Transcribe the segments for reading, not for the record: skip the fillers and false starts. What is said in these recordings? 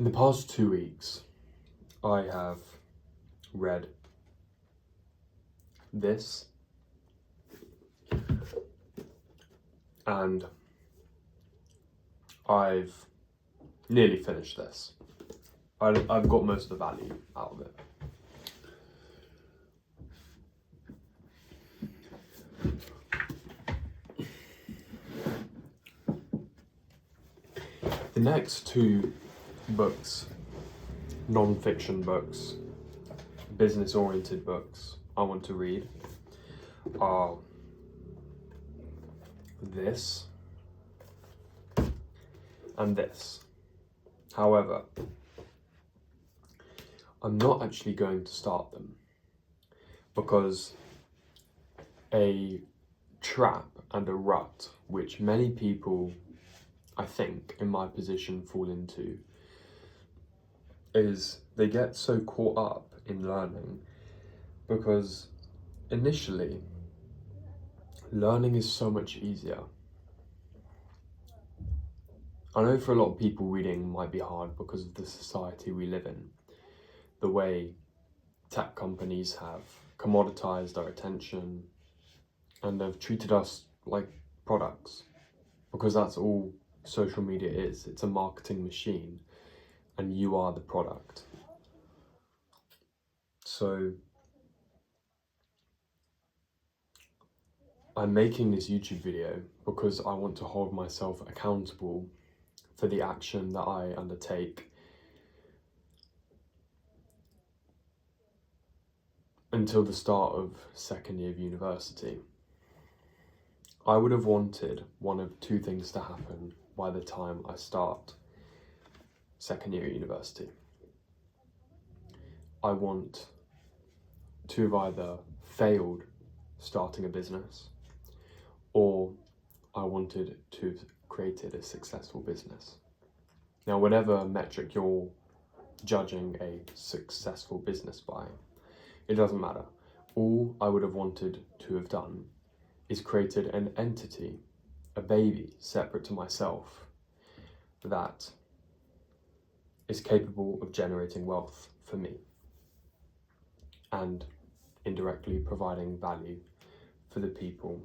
In the past 2 weeks, I have read this and I've nearly finished this. I've got most of the value out of it. The next 2 books, non-fiction books, business-oriented books I want to read are this and this. However, I'm not actually going to start them because a trap and a rut which many people, I think, in my position fall into is they get so caught up in learning because initially learning is so much easier. I know for a lot of people reading might be hard because of the society we live in, the way tech companies have commoditized our attention and have treated us like products, because that's all social media is. It's a marketing machine and you are the product. So I'm making this YouTube video because I want to hold myself accountable for the action that I undertake until the start of second year of university. I would have wanted one of 2 things to happen by the time I start second year at university. I want to have either failed starting a business or I wanted to have created a successful business. Now, whatever metric you're judging a successful business by, it doesn't matter. All I would have wanted to have done is created an entity, a baby separate to myself, that is capable of generating wealth for me and indirectly providing value for the people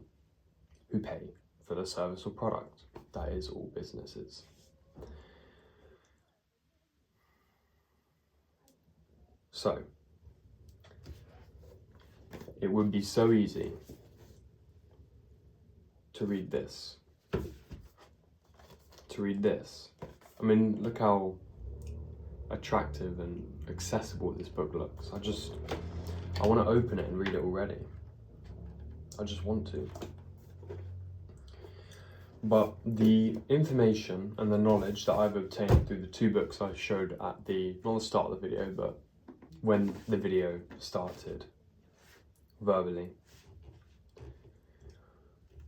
who pay for the service or product. That is all businesses. So, it would be so easy to read this. I mean, look how attractive and accessible this book looks. I want to open it and read it already. I just want to. But the information and the knowledge that I've obtained through the 2 books I showed at not the start of the video, but when the video started verbally,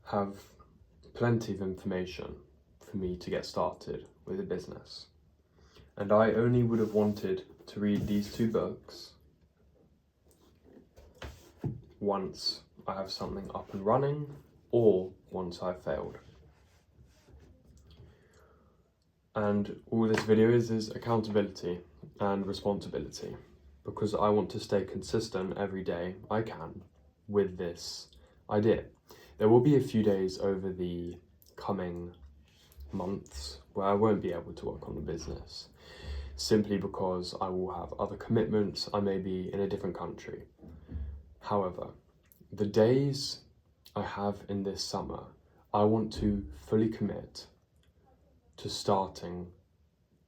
have plenty of information for me to get started with a business. And I only would have wanted to read these 2 books once I have something up and running or once I've failed. And all this video is accountability and responsibility, because I want to stay consistent every day I can with this idea. There will be a few days over the coming months where I won't be able to work on the business, simply because I will have other commitments. I may be in a different country. However, the days I have in this summer, I want to fully commit to starting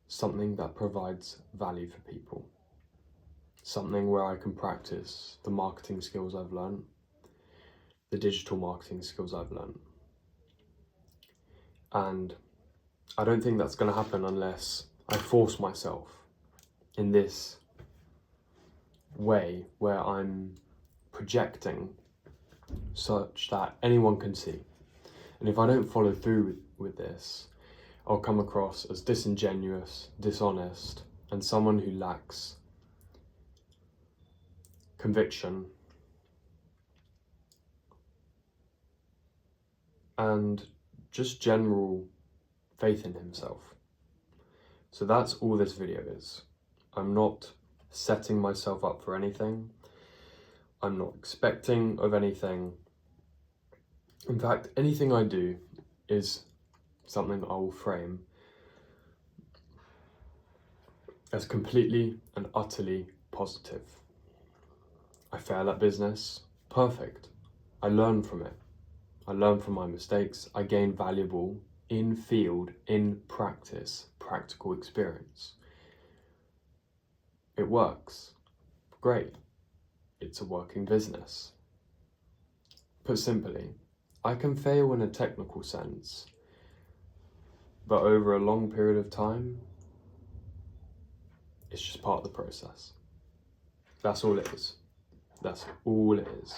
something that provides value for people. Something where I can practice the marketing skills I've learned, the digital marketing skills I've learned. And I don't think that's going to happen unless I force myself in this way where I'm projecting such that anyone can see. And if I don't follow through with this, I'll come across as disingenuous, dishonest, and someone who lacks conviction and just general faith in himself. So that's all this video is. I'm not setting myself up for anything. I'm not expecting of anything. In fact, anything I do is something I will frame as completely and utterly positive. I fail at business, perfect. I learn from it. I learn from my mistakes. I gain valuable in-field, in-practice, practical experience. It works. Great. It's a working business. Put simply, I can fail in a technical sense, but over a long period of time, it's just part of the process. That's all it is. That's all it is.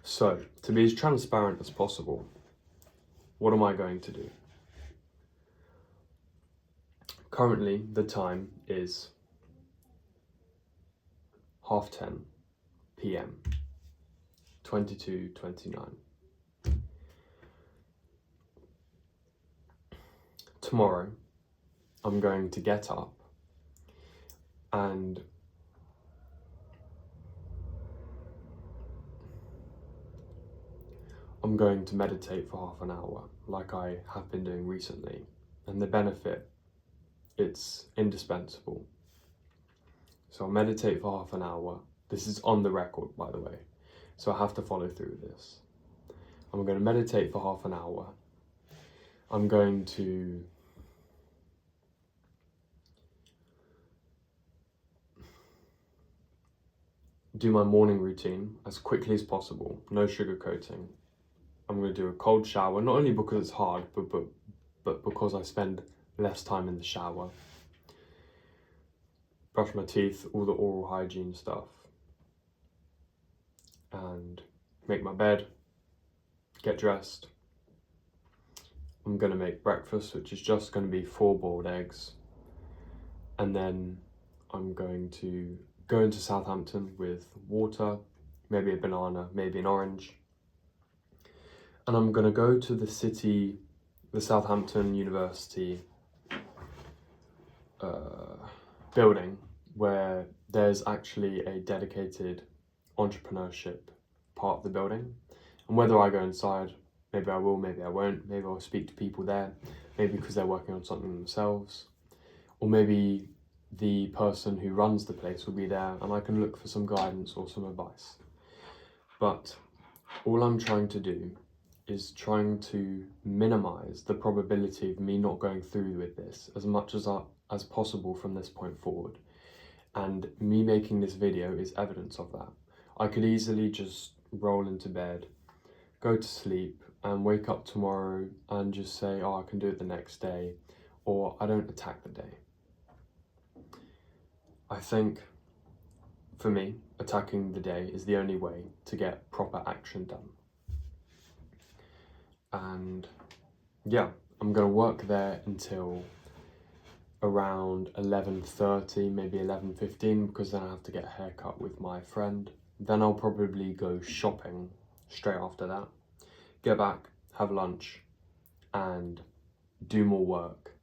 So, to be as transparent as possible, what am I going to do? Currently, the time is 10:30 p.m. 22:29. Tomorrow, I'm going to get up and I'm going to meditate for half an hour, like I have been doing recently. And the benefit, it's indispensable. So I'll meditate for half an hour. This is on the record, by the way, so I have to follow through with this. I'm going to meditate for half an hour. I'm going to do my morning routine as quickly as possible, no sugarcoating. I'm going to do a cold shower, not only because it's hard, but because I spend less time in the shower. Brush my teeth, all the oral hygiene stuff. And make my bed, get dressed. I'm going to make breakfast, which is just going to be 4 boiled eggs. And then I'm going to go into Southampton with water, maybe a banana, maybe an orange. And I'm going to go to the Southampton University building, where there's actually a dedicated entrepreneurship part of the building. And whether I go inside, maybe I will, maybe I won't, maybe I'll speak to people there, maybe because they're working on something themselves, or maybe the person who runs the place will be there and I can look for some guidance or some advice. But all I'm trying to do is trying to minimize the probability of me not going through with this as much as possible from this point forward. And me making this video is evidence of that. I could easily just roll into bed, go to sleep, and wake up tomorrow and just say, oh, I can do it the next day, or I don't attack the day. I think, for me, attacking the day is the only way to get proper action done. And yeah, I'm going to work there until around 11:30, maybe 11:15, because then I have to get a haircut with my friend. Then I'll probably go shopping straight after that, get back, have lunch, and do more work.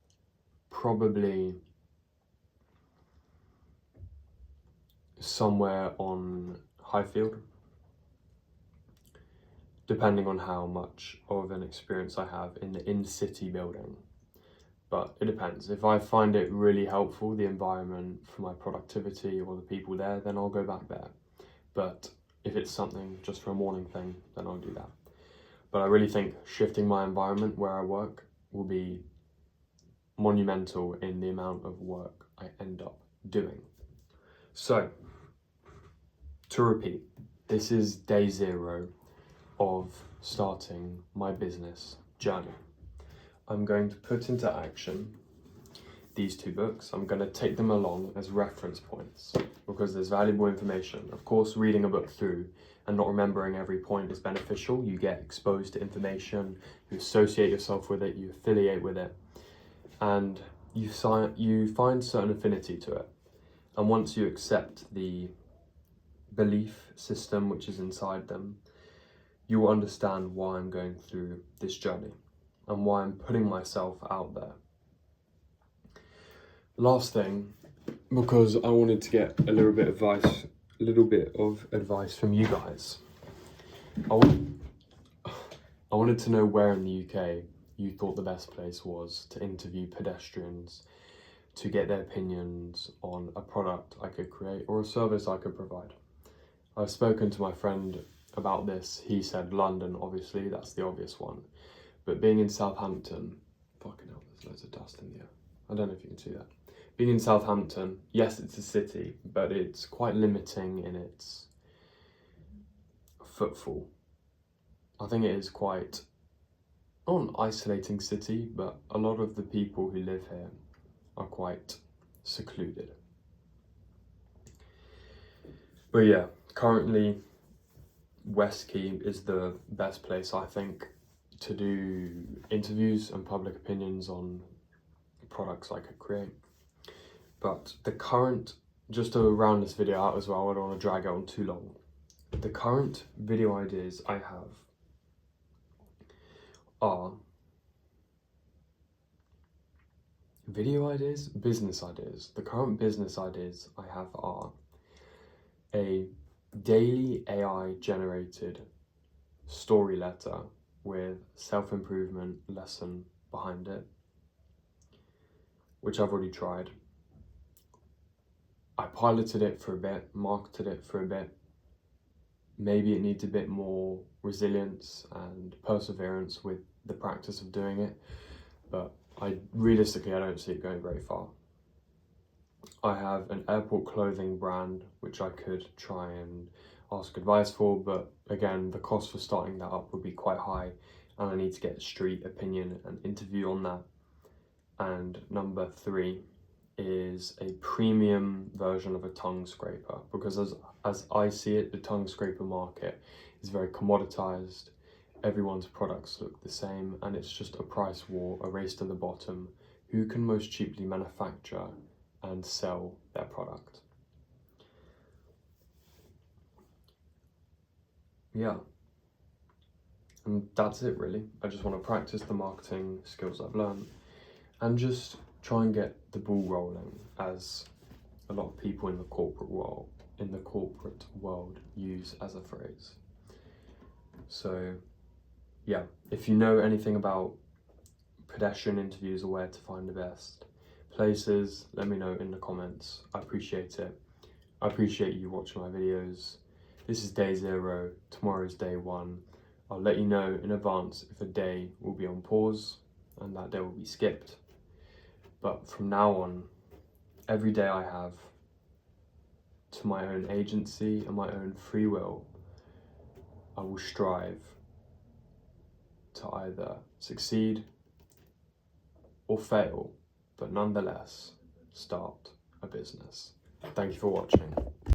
Probably somewhere on Highfield, depending on how much of an experience I have in the in-city building. But it depends. If I find it really helpful, the environment for my productivity or the people there, then I'll go back there. But if it's something just for a morning thing, then I'll do that. But I really think shifting my environment where I work will be monumental in the amount of work I end up doing. So, to repeat, this is day 0 of starting my business journey. I'm going to put into action these 2 books. I'm going to take them along as reference points because there's valuable information. Of course, reading a book through and not remembering every point is beneficial. You get exposed to information, you associate yourself with it, you affiliate with it, and you find certain affinity to it. And once you accept the belief system which is inside them, you will understand why I'm going through this journey and why I'm putting myself out there. Last thing, because I wanted to get a little bit of advice from you guys. I wanted to know where in the UK you thought the best place was to interview pedestrians to get their opinions on a product I could create or a service I could provide. I've spoken to my friend about this. He said London, obviously, that's the obvious one. But being in Southampton, fucking hell, there's loads of dust in the air. I don't know if you can see that. Being in Southampton, yes, it's a city, but it's quite limiting in its footfall. I think it is quite, not an isolating city, but a lot of the people who live here are quite secluded. But yeah, currently West Key is the best place, I think, to do interviews and public opinions on products I could create. But the current, just to round this video out as well, I don't want to drag it on too long. The current video ideas I have are business ideas. The current business ideas I have are a daily AI generated story letter with self-improvement lesson behind it, which I've already tried. I piloted it for a bit, marketed it for a bit. Maybe it needs a bit more resilience and perseverance with the practice of doing it, but realistically, I don't see it going very far. I have an airport clothing brand which I could try and ask advice for, but again, the cost for starting that up would be quite high, and I need to get street opinion and interview on that. And number 3 is a premium version of a tongue scraper, because as I see it, the tongue scraper market is very commoditized. Everyone's products look the same, and it's just a price war, a race to the bottom. Who can most cheaply manufacture and sell their product? Yeah, and that's it really. I just want to practice the marketing skills I've learned and just try and get the ball rolling, as a lot of people in the corporate world use as a phrase. So yeah, if you know anything about pedestrian interviews or where to find the best places, let me know in the comments. I appreciate it. I appreciate you watching my videos. This is day 0, tomorrow is day 1. I'll let you know in advance if a day will be on pause and that day will be skipped. But from now on, every day I have to my own agency and my own free will, I will strive to either succeed or fail, but nonetheless start a business. Thank you for watching.